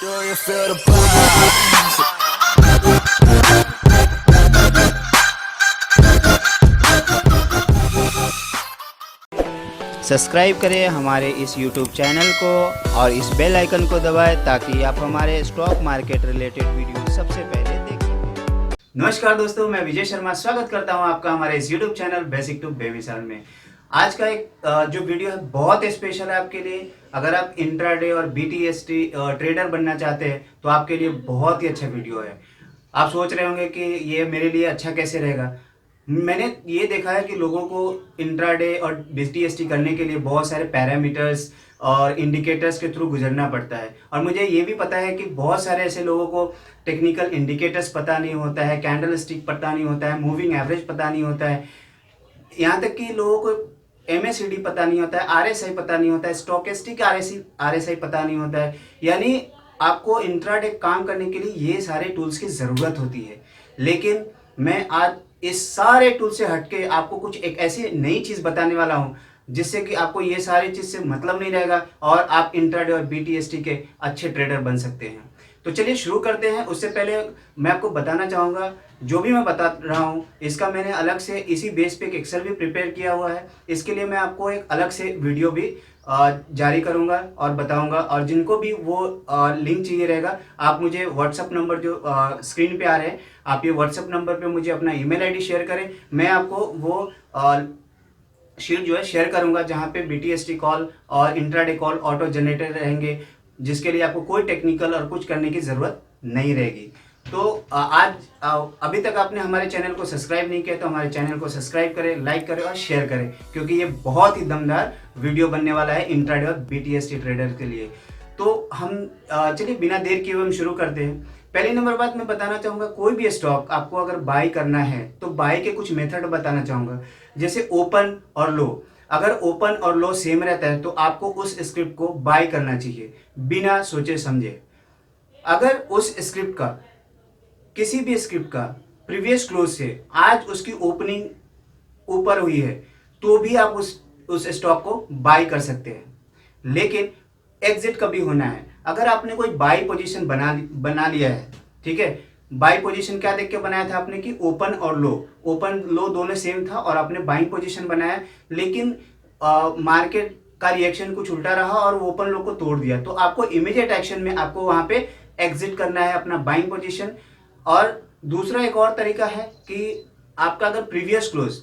Do you feel the vibes? Subscribe करें हमारे इस YouTube चैनल को और इस बेल आइकन को दबाएं ताकि आप हमारे स्टॉक मार्केट रिलेटेड वीडियो सबसे पहले देख सकें। नमस्कार दोस्तों, मैं विजय शर्मा स्वागत करता हूं आपका हमारे इस YouTube चैनल बेसिक टू बेमिसाल में। आज का एक जो वीडियो है बहुत स्पेशल है आपके लिए। अगर आप इंट्राडे और BTST ट्रेडर बनना चाहते हैं तो आपके लिए बहुत ही अच्छा वीडियो है। आप सोच रहे होंगे कि ये मेरे लिए अच्छा कैसे रहेगा। मैंने ये देखा है कि लोगों को इंट्राडे और BTST करने के लिए बहुत सारे पैरामीटर्स और इंडिकेटर्स के थ्रू गुजरना पड़ता है, और मुझे ये भी पता है कि बहुत सारे ऐसे लोगों को टेक्निकल इंडिकेटर्स पता नहीं होता है, कैंडल स्टिक पता नहीं होता है, मूविंग एवरेज पता नहीं होता है, यहाँ तक कि लोगों को MACD पता नहीं होता है, RSI पता नहीं होता है, स्टोकेस्टिक RSI पता नहीं होता है। यानी आपको इंट्राडे काम करने के लिए ये सारे टूल्स की ज़रूरत होती है। लेकिन मैं आज इस सारे टूल से हटके आपको कुछ एक ऐसी नई चीज़ बताने वाला हूँ जिससे कि आपको ये सारी चीज़ से मतलब नहीं रहेगा और आप इंट्राडे और BTST के अच्छे ट्रेडर बन सकते हैं। तो चलिए शुरू करते हैं। उससे पहले मैं आपको बताना चाहूँगा, जो भी मैं बता रहा हूँ इसका मैंने अलग से इसी बेस पे एक एक्सेल भी प्रिपेयर किया हुआ है। इसके लिए मैं आपको एक अलग से वीडियो भी जारी करूँगा और बताऊँगा, और जिनको भी वो लिंक चाहिए रहेगा आप मुझे व्हाट्सअप नंबर जो स्क्रीन पे आ रहे हैं, आप ये व्हाट्सअप नंबर पे मुझे अपना ईमेल आईडी शेयर करें। मैं आपको वो शीट जो है शेयर करूँगा जहाँ पे BTST कॉल और इंट्राडे कॉल ऑटो जनरेटर रहेंगे, जिसके लिए आपको कोई टेक्निकल और कुछ करने की ज़रूरत नहीं रहेगी। तो आज अभी तक आपने हमारे चैनल को सब्सक्राइब नहीं किया तो हमारे चैनल को सब्सक्राइब करें, लाइक करें और शेयर करें, क्योंकि ये बहुत ही दमदार वीडियो बनने वाला है इंट्राडे और BTST ट्रेडर के लिए। तो हम चलिए बिना देर किए हुए हम शुरू करते हैं। पहली नंबर बात मैं बताना चाहूँगा, कोई भी स्टॉक आपको अगर बाई करना है तो बाई के कुछ मेथड बताना चाहूँगा, जैसे ओपन और लो। अगर ओपन और लो सेम रहता है तो आपको उस स्क्रिप्ट को बाई करना चाहिए बिना सोचे समझे। अगर उस स्क्रिप्ट का, किसी भी स्क्रिप्ट का प्रीवियस क्लोज से आज उसकी ओपनिंग ऊपर हुई है तो भी आप उस स्टॉक को बाई कर सकते हैं। लेकिन एग्जिट कभी होना है। अगर आपने कोई बाई पोजीशन बना लिया है, ठीक है, बाई पोजीशन क्या देख के बनाया था आपने कि ओपन और लो, ओपन लो दोनों सेम था और आपने बाइंग पोजीशन बनाया, लेकिन मार्केट का रिएक्शन कुछ उल्टा रहा और वो ओपन लो को तोड़ दिया, तो आपको इमीडिएट एक्शन में आपको वहां पे एग्जिट करना है अपना बाइंग पोजीशन। और दूसरा एक और तरीका है कि आपका अगर प्रीवियस क्लोज,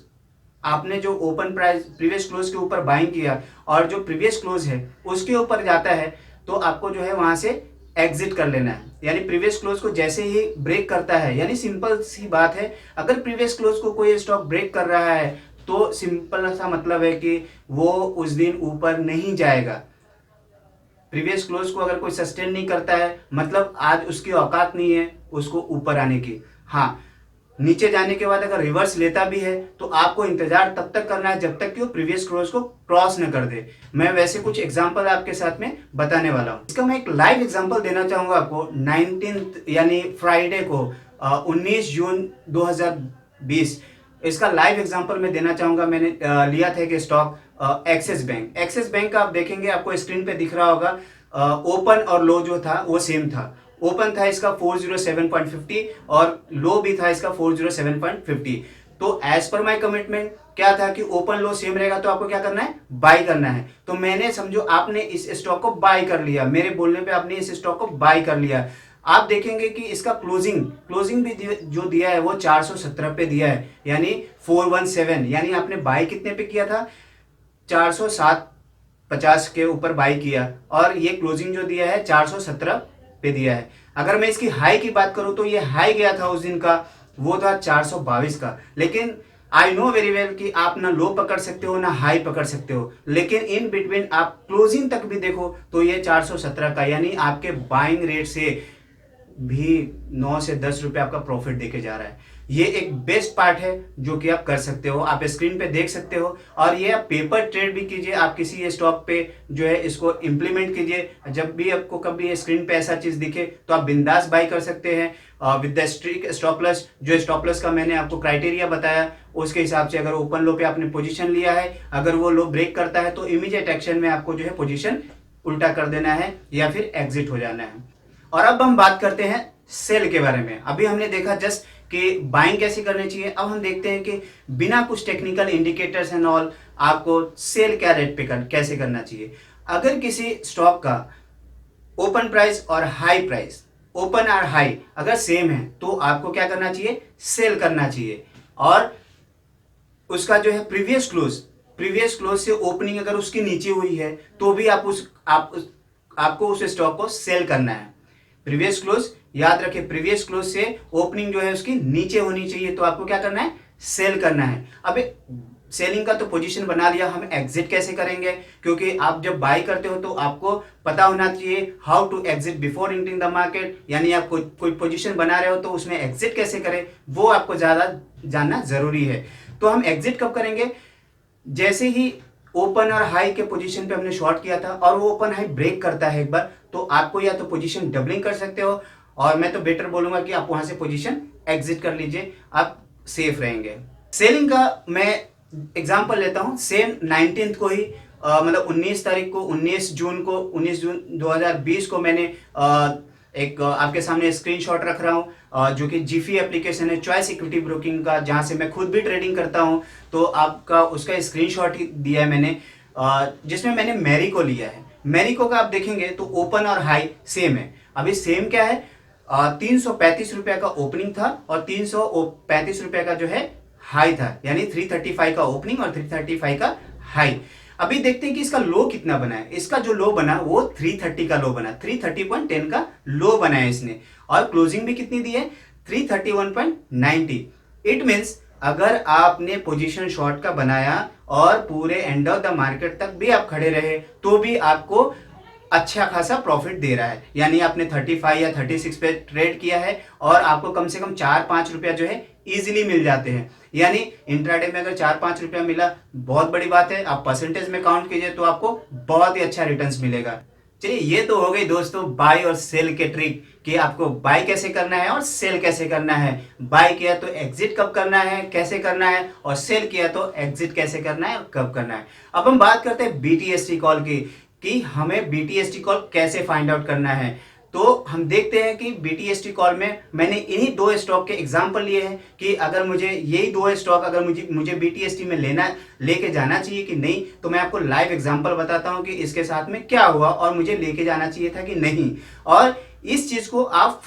आपने जो ओपन प्राइस प्रीवियस क्लोज के ऊपर बाइंग किया और जो प्रीवियस क्लोज है उसके ऊपर जाता है तो आपको जो है वहां से एग्जिट कर लेना है। यानी प्रीवियस क्लोज को जैसे ही ब्रेक करता है, यानी सिंपल सी बात है, अगर प्रीवियस क्लोज को कोई स्टॉक ब्रेक कर रहा है तो सिंपल सा मतलब है कि वो उस दिन ऊपर नहीं जाएगा। प्रीवियस क्लोज को अगर कोई सस्टेन नहीं करता है मतलब आज उसकी औकात नहीं है उसको ऊपर आने की। हाँ, नीचे जाने के बाद अगर रिवर्स लेता भी है तो आपको इंतजार तब तक करना है जब तक कि वो प्रीवियस क्लोज को क्रॉस न कर दे। मैं वैसे कुछ एग्जांपल आपके साथ में बताने वाला हूं। इसका मैं एक लाइव एग्जांपल देना चाहूंगा आपको। 19 यानी फ्राइडे को 19 जून 2020 इसका लाइव एग्जांपल मैं देना चाहूंगा। मैंने लिया था कि स्टॉक एक्सिस बैंक का आप देखेंगे, आपको स्क्रीन पे दिख रहा होगा, ओपन और लो जो था वो सेम था। ओपन था इसका 407.50 और लो भी था इसका 407.50। तो एज पर माय कमिटमेंट क्या था कि ओपन लो सेम रहेगा तो आपको क्या करना है, बाई करना है। तो मैंने, समझो आपने इस स्टॉक को बाई कर लिया, मेरे बोलने पे आपने इस स्टॉक को बाई कर लिया। आप देखेंगे कि इसका क्लोजिंग भी जो दिया है वो 417 पे दिया है, यानी 417, यानी आपने बाई कितने पे किया था, 407.50 के ऊपर बाई किया, और ये क्लोजिंग जो दिया है 417 पे दिया है। अगर मैं इसकी हाई की बात करूं तो ये हाई गया था उस दिन का, वो था 422 का। लेकिन आई नो वेरी वेल कि आप ना लो पकड़ सकते हो ना हाई पकड़ सकते हो, लेकिन इन बिटवीन आप क्लोजिंग तक भी देखो तो ये 417 का, यानी आपके बाइंग रेट से भी 9 से 10 रुपए आपका प्रॉफिट देके जा रहा है। ये एक बेस्ट पार्ट है जो कि आप कर सकते हो, आप स्क्रीन पे देख सकते हो। और ये आप पेपर ट्रेड भी कीजिए, आप किसी स्टॉक पे जो है इसको इंप्लीमेंट कीजिए। जब भी आपको कभी स्क्रीन पे ऐसा चीज दिखे तो आप बिंदास बाई कर सकते हैं with the strict stop loss. जो स्टॉप लॉस का मैंने आपको क्राइटेरिया बताया उसके हिसाब से अगर ओपन लो पे आपने पोजीशन लिया है, अगर वो लो ब्रेक करता है तो इमीडिएट एक्शन में आपको जो है पोजीशन उल्टा कर देना है या फिर एग्जिट हो जाना है। और अब हम बात करते हैं सेल के बारे में। अभी हमने देखा जस्ट कि बाइंग कैसे करनी चाहिए, अब हम देखते हैं कि बिना कुछ टेक्निकल इंडिकेटर्स एंड ऑल आपको सेल क्या रेट पे कैसे करना चाहिए। अगर किसी स्टॉक का ओपन प्राइस और हाई प्राइस, ओपन और हाई अगर सेम है तो आपको क्या करना चाहिए, सेल करना चाहिए। और उसका जो है प्रीवियस क्लोज से ओपनिंग अगर उसकी नीचे हुई है तो भी आपको उस स्टॉक को सेल करना है। प्रीवियस क्लोज याद रखें, प्रीवियस क्लोज से ओपनिंग जो है उसकी नीचे होनी चाहिए तो आपको क्या करना है, सेल करना है। अब सेलिंग का तो पोजीशन बना लिया, हम एग्जिट कैसे करेंगे, क्योंकि आप जब बाई करते हो तो आपको पता होना चाहिए how to exit before entering the market, यानी आप कोई पोजीशन बना रहे हो तो उसमें एग्जिट कैसे करें वो आपको ज़्यादा जानना जरूरी है। तो हम एग्जिट कब करेंगे, जैसे ही ओपन और हाई के पोजीशन पे हमने शॉर्ट किया था और वो ओपन हाई ब्रेक करता है एक बार, तो आपको या तो पोजीशन डबलिंग कर सकते हो, और मैं तो बेटर बोलूंगा कि आप वहां से पोजीशन एग्जिट कर लीजिए, आप सेफ रहेंगे। सेलिंग का मैं एग्जांपल लेता हूं, सेम 19 को ही मतलब 19 तारीख को 19 जून 2020 को मैंने एक आपके सामने स्क्रीनशॉट रख रहा हूं, जो कि जीफी एप्लीकेशन है चॉइस इक्विटी ब्रोकिंग का, जहां से मैं खुद भी ट्रेडिंग करता हूं। तो आपका उसका स्क्रीनशॉट ही दिया है मैंने, जिसमें मैंने मैरिको लिया है। मैरिको का आप देखेंगे तो ओपन और हाई सेम है। अभी सेम क्या है, 335 रुपए का ओपनिंग था और 335 रुपए का जो है हाई था, यानी 335 का ओपनिंग और 335 का हाई। अभी देखते हैं कि इसका लो कितना बना है। इसका जो लो बना वो 330 का लो बना, 330.10 का लो बना है इसने, और क्लोजिंग भी कितनी दी है, 331.90। इट मीन्स अगर आपने पोजीशन शॉर्ट का बनाया और पूरे एंड ऑफ द मार्केट तक भी आप खड़े रहे तो भी आपको अच्छा खासा प्रॉफिट दे रहा है, यानी आपने 35 या 36 पे ट्रेड किया है और आपको कम से कम 4-5 रुपया जो है इजीली मिल जाते हैं। यानी इंट्राडे में अगर 4-5 रुपया मिला बहुत बड़ी बात है, आप परसेंटेज में काउंट कीजिए तो आपको बहुत ही अच्छा रिटर्न्स मिलेगा। चलिए ये तो हो गई दोस्तों बाय और सेल के ट्रिक, कि आपको बाय कैसे करना है और सेल कैसे करना है। बाय किया तो एग्जिट कब करना है, कैसे करना है, और सेल किया तो एग्जिट कैसे करना है और कब करना है। अब हम बात करते हैं बीटीएसटी कॉल की, कि हमें बीटीएसटी कॉल कैसे फाइंड आउट करना है। तो हम देखते हैं कि बीटीएसटी कॉल में मैंने इन्हीं 2 स्टॉक के एग्जांपल लिए हैं कि अगर मुझे यही 2 स्टॉक अगर मुझे बीटीएसटी में लेके जाना चाहिए कि नहीं, तो मैं आपको लाइव एग्जांपल बताता हूं कि इसके साथ में क्या हुआ और मुझे लेके जाना चाहिए था कि नहीं। और इस चीज को आप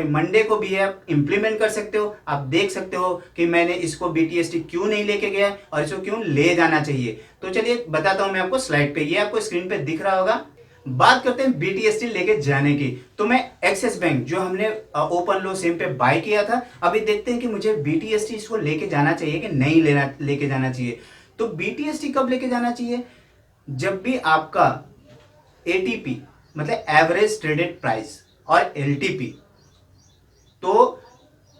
मंडे को भी आप इंप्लीमेंट कर सकते हो। आप देख सकते हो कि मैंने इसको बीटीएसटी क्यों नहीं लेके गया और इसको क्यों ले जाना चाहिए। तो चलिए बताता हूं मैं आपको स्लाइड पे, ये आपको स्क्रीन पे दिख रहा होगा। बात करते हैं बीटीएसटी लेके जाने की, तो मैं एक्सिस बैंक जो हमने ओपन लो सेम पे बाय किया था, अभी देखते हैं कि मुझे बीटीएसटी इसको लेके जाना चाहिए कि नहीं लेके जाना चाहिए। तो बीटीएसटी कब लेके जाना चाहिए, जब भी आपका एटीपी मतलब एवरेज ट्रेडेड प्राइस और एलटीपी, तो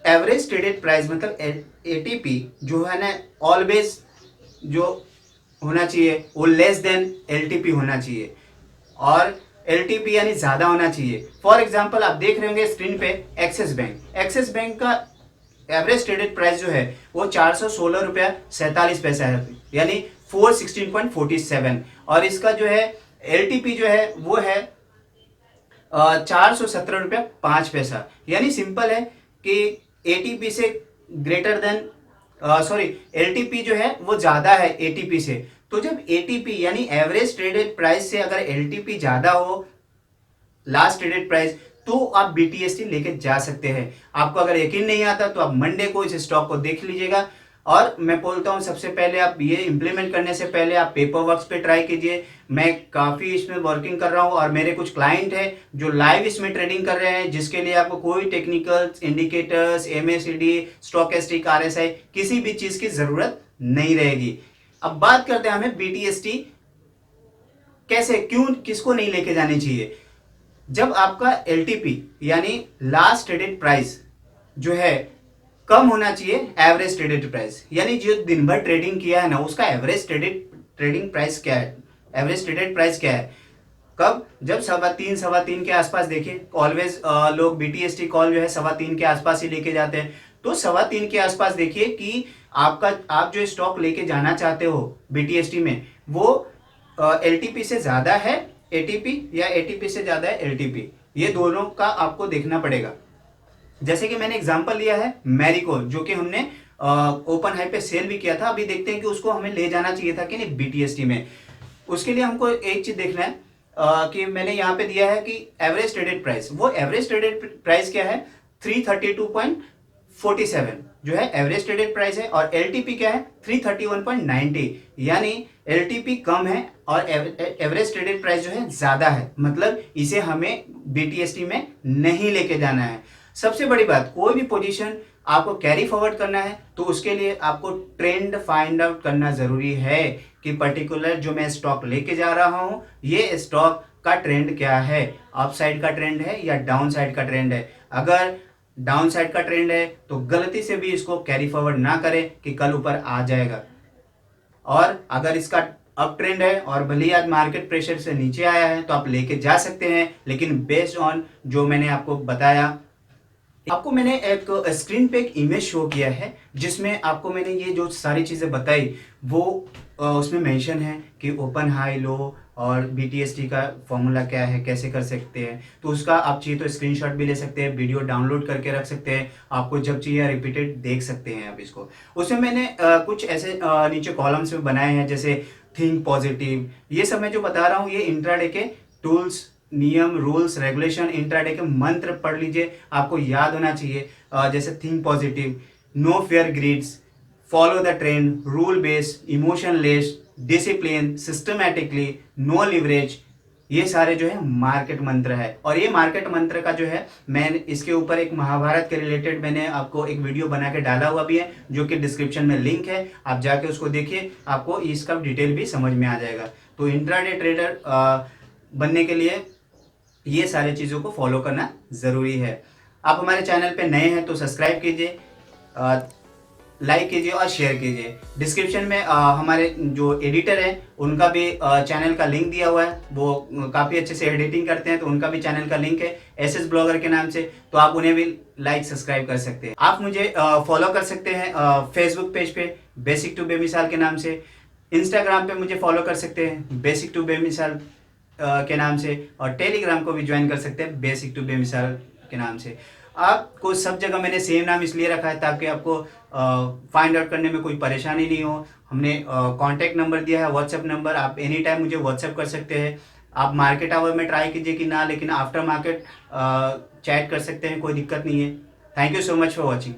एवरेज ट्रेडेड प्राइस मतलब एटीपी जो है ना ऑलवेज जो होना चाहिए वो लेस देन एलटीपी होना चाहिए, और एलटीपी यानी ज्यादा होना चाहिए। फॉर एग्जांपल आप देख रहे होंगे स्क्रीन पे एक्सिस बैंक का एवरेज ट्रेडेड प्राइस जो है वो 416 रुपया 47 पैसा है, यानी 416.47, और इसका जो है एलटीपी जो है वो है 417 रुपया 5 पैसा। यानी सिंपल है कि एटीपी से ग्रेटर देन एलटीपी जो है वो ज्यादा है एटीपी से। तो जब एटीपी यानी एवरेज ट्रेडेड प्राइस से अगर एलटीपी ज्यादा हो लास्ट ट्रेडेड प्राइस, तो आप बीटीएसटी लेके जा सकते हैं। आपको अगर यकीन नहीं आता तो आप मंडे को इस स्टॉक को देख लीजिएगा, और मैं बोलता हूं सबसे पहले आप ये इंप्लीमेंट करने से पहले आप पेपर वर्क्स पे ट्राई कीजिए। मैं काफ़ी इसमें वर्किंग कर रहा हूं और मेरे कुछ क्लाइंट हैं जो लाइव इसमें ट्रेडिंग कर रहे हैं, जिसके लिए आपको कोई technicals, indicators, MACD, stochastic, RSI किसी भी चीज़ की ज़रूरत नहीं रहेगी। अब बात करते हैं हमें बीटीएसटी कैसे, क्यों, किसको नहीं लेके जानी चाहिए। जब आपका एलटीपी यानी लास्ट ट्रेडेड प्राइस जो है कम होना चाहिए एवरेज ट्रेडेड प्राइस, यानी जो दिन भर ट्रेडिंग किया है ना उसका एवरेज ट्रेडिंग प्राइस क्या है, एवरेज ट्रेडेड प्राइस क्या है, कब, जब 3:15 के आसपास। देखिए ऑलवेज लोग बीटीएसटी कॉल जो है 3:15 के आसपास ही लेके जाते हैं। तो 3:15 के आसपास देखिए कि आप जो स्टॉक लेके जाना चाहते हो बीटीएसटी में वो एलटीपी से ज्यादा है एटीपी या एटीपी से ज्यादा है एलटीपी, ये दोनों का आपको देखना पड़ेगा। जैसे कि मैंने एग्जांपल लिया है मैरिको, जो कि हमने ओपन हाई पे सेल भी किया था। अभी देखते हैं कि उसको हमें ले जाना चाहिए था कि नहीं बीटीएसटी में। उसके लिए हमको एक चीज देखना है कि मैंने यहाँ पे दिया है कि एवरेज ट्रेडेड प्राइस। वो एवरेज ट्रेडेड प्राइस क्या है, 332.47 जो है एवरेज ट्रेडेड प्राइस है। और एलटीपी क्या है, 331.90, यानी एलटीपी कम है और एवरेज ट्रेडेड प्राइस जो है ज्यादा है। मतलब इसे हमें बीटीएसटी में नहीं लेके जाना है। सबसे बड़ी बात, कोई भी पोजीशन आपको कैरी फॉरवर्ड करना है तो उसके लिए आपको ट्रेंड फाइंड आउट करना जरूरी है कि पर्टिकुलर जो मैं स्टॉक लेके जा रहा हूं ये स्टॉक का ट्रेंड क्या है, अप साइड का ट्रेंड है या डाउन साइड का ट्रेंड है। अगर डाउन साइड का ट्रेंड है तो गलती से भी इसको कैरी फॉरवर्ड ना करें कि कल ऊपर आ जाएगा। और अगर इसका अप ट्रेंड है और भले ही आज मार्केट प्रेशर से नीचे आया है तो आप लेके जा सकते हैं, लेकिन बेस्ड ऑन जो मैंने आपको बताया। आपको मैंने एक स्क्रीन पे एक इमेज शो किया है जिसमें आपको मैंने ये जो सारी चीज़ें बताई वो उसमें मेंशन है कि ओपन हाई लो और बीटीएसटी का फॉर्मूला क्या है, कैसे कर सकते हैं। तो उसका आप चाहिए तो स्क्रीनशॉट भी ले सकते हैं, वीडियो डाउनलोड करके रख सकते हैं, आपको जब चाहिए रिपीटेड देख सकते हैं आप इसको। उसमें मैंने कुछ ऐसे नीचे कॉलम्स में बनाए हैं जैसे थिंक पॉजिटिव। ये सब मैं जो बता रहा हूँ ये इंट्राडे के टूल्स, नियम, रूल्स, रेगुलेशन, इंट्राडे के मंत्र पढ़ लीजिए, आपको याद होना चाहिए। जैसे think positive, no fear greeds, follow the trend, rule based, emotionless, discipline, systematically, no leverage, ये सारे जो है मार्केट मंत्र है। और ये मार्केट मंत्र का जो है मैं इसके ऊपर एक महाभारत के रिलेटेड मैंने आपको एक वीडियो बना के डाला हुआ भी है जो कि डिस्क्रिप्शन में लिंक है, आप जाके उसको देखिए, आपको इसका डिटेल भी समझ में आ जाएगा। तो इंट्राडे ट्रेडर बनने के लिए ये सारी चीज़ों को फॉलो करना ज़रूरी है। आप हमारे चैनल पे नए हैं तो सब्सक्राइब कीजिए, लाइक कीजिए और शेयर कीजिए। डिस्क्रिप्शन में हमारे जो एडिटर हैं उनका भी चैनल का लिंक दिया हुआ है, वो काफ़ी अच्छे से एडिटिंग करते हैं, तो उनका भी चैनल का लिंक है एसएस ब्लॉगर के नाम से, तो आप उन्हें भी लाइक सब्सक्राइब कर सकते हैं। आप मुझे फॉलो कर सकते हैं फेसबुक पेज पे बेसिक टू बेमिसाल के नाम से, इंस्टाग्राम पे मुझे फॉलो कर सकते हैं बेसिक टू बेमिसाल के नाम से, और टेलीग्राम को भी ज्वाइन कर सकते हैं बेसिक टू बेमिसाल के नाम से। आपको सब जगह मैंने सेम नाम इसलिए रखा है ताकि आपको फाइंड आउट करने में कोई परेशानी नहीं हो। हमने कॉन्टैक्ट नंबर दिया है, व्हाट्सएप नंबर, आप एनी टाइम मुझे व्हाट्सएप कर सकते हैं। आप मार्केट आवर में ट्राई कीजिए कि ना, लेकिन आफ्टर मार्केट चैट कर सकते हैं, कोई दिक्कत नहीं है। Thank you so much for watching.